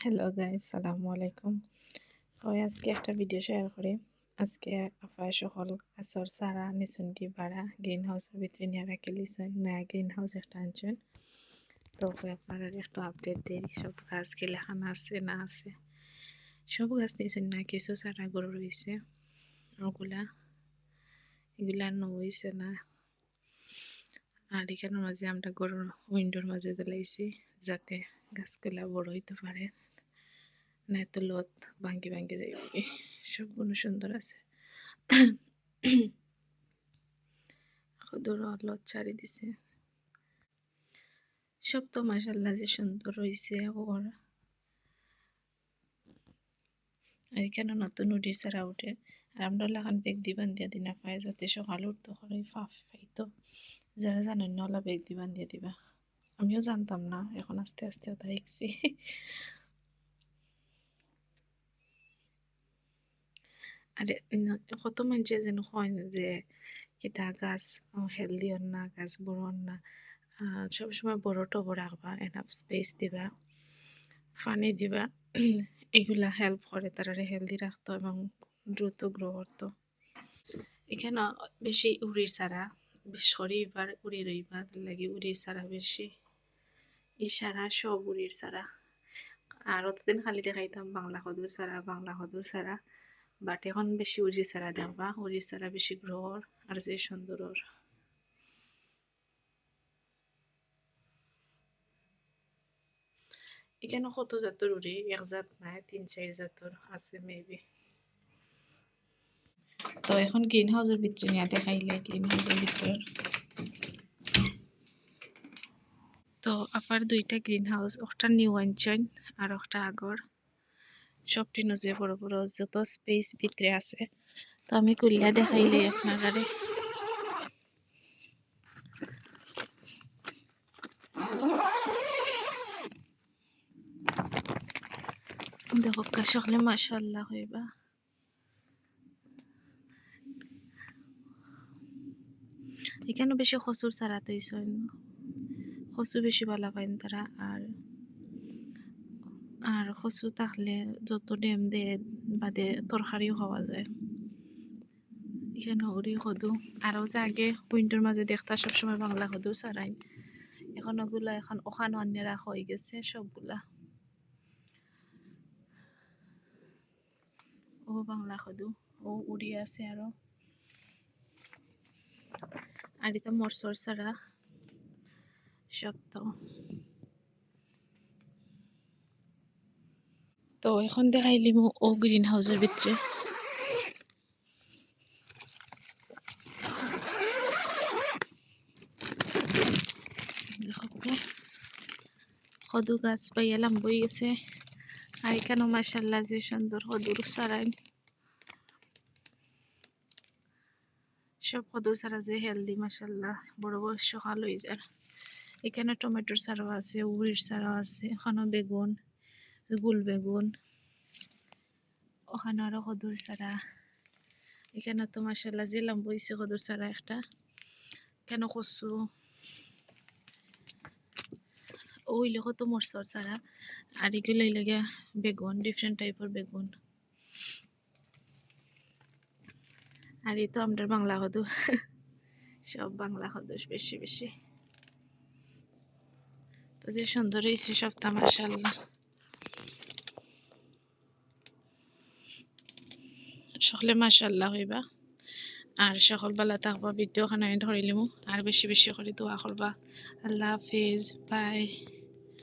Hello guys, সালামু আলাইকুম। আজকে একটা ভিডিও শেয়ার করি। আজকে আপায় সকল গাছর চারা নিছুন কি বাড়া গ্রিন হাউসের ভিতরে নিয়ে রাখি লিছুন না গ্রিন হাউস একটা আনছেন। তো আপনারা একটু আপডেট দিই সব গাছ কি লেখানো আছে না আছে। সব গাছ নিছুন না কিছু চারা গরু রয়েছে এগুলা নইছে না। আর এখানের মাঝে আমরা গরুর উইন্ডোর মাঝে দিলাইছি যাতে গাছগুলা বড় হইতে পারে, না এত লত ভাঙ্গি ভাঙ্গি যাইবে। সবগুলো সুন্দর আছে। কদর লত ছাড়ি দিছে সব তো মাশাআল্লাহ যে সুন্দর হয়েছে। ওর আর এখানে নতুন উড়ি ছাড়া উঠে আর আমরা লাগান বেগ দিবান দিয়া দিনা পাই যাতে সকালে উঠতে করে ফাফ পাইতো। যারা জানেন না ওলা বেগ দিবান দিয়ে দিবা। আমিও জানতাম না, এখন আস্তে আস্তে ওটা শিখছি। আরে কত মানুষে যেন হয় যে কিতা গাছ হেলদি হন না, গাছ বড় হন না। সবসময় বড় টব রাখবা, এনাফ স্পেস দিবা, পানি দিবা। এগুলা হেল্প করে তারা হেলদি রাখতো এবং দ্রুত গ্রো করতো। এখানে বেশি উড়ির সারা শরীবার উড়ি রইবা লাগে উড়ির সারা বেশি ইশারা সব উড়ির সারা। আর অতদিন খালি দেখাইতাম বাংলা কদুর সারা বাট এখন বেশি উড়ির সারা দেখবা, উড়ির সারা বেশি গ্রোর আর যে সুন্দর। এখানে কত জাতের উড়ি, এক জাত নাই, 3-4 জাতের আছে মেবি। তো এখন গ্রিন হাউসের ভিতরে নিয়ে দেখাইলে গ্রিন হাউসের ভিতর তো আপার দুইটা গ্রিন হাউস, একটা নিউ আনছেন আর একটা আগর। সবটি নজে বড় বড় যত স্পেস ভিতরে আছে। তো আমি কুলিয়া দেখাইলে আপনারা দেখো সকলে মাশাআল্লাহ হইবা। এখানে বেশি খসুর সারা তৈছেন, খসু বেশি ভালো পাইন তারা। আর আর খসু থাকলে যত ডেম দে বাদে তরকারিও খাওয়া যায়। এখানে উড়ি কদু আরও যে আগে উইন্ডোর মাঝে দেখতা সবসময় বাংলা কদু সারাই, এখন ওগুলা এখন ওখানে অন্য রাখা হয়ে গেছে সবগুলা। ও বাংলা কদু ও উড়ি আছে আরো। আর এটা মরসর সারা শক্ত। তো এখন দেখাইলি ও গ্রিন হাউসের ভিতরে কদু গাছ পাইয়া লাম্বই গেছে। আর এখানেও মাশাআল্লাহ যে সুন্দর কদুর সারাই, সব কদুর সারা যে হেলদি মাশাআল্লাহ বড় বড় সকাল হয়ে যায়। এখানে টমেটোর সারাও আছে, উড়ির সারাও আছে, এখানেও বেগুন, গুল বেগুন, ওখানে আরো কদুর সারা। এখানে তো মাশাআল্লাহ যে লাম্ব হয়েছে কদুর সারা একটা। কেন কচু ওইলে কত মরসর সারা। আর এগুলো লাগে বেগুন, ডিফারেন্ট টাইপের বেগুন। আর এই তো আমাদের বাংলা কদু, সব বাংলা কদু বেশি বেশি। তো যে সুন্দর হয়েছে সবটা মাশাআল্লাহ। সকলে মাশাআল্লাহ হইবা। আর সকল বেলা থাকবা। ভিডিও খান আমি ধরিলিমু আর বেশি বেশি করে দোয়া করবা। আল্লাহ হাফিজ, বাই।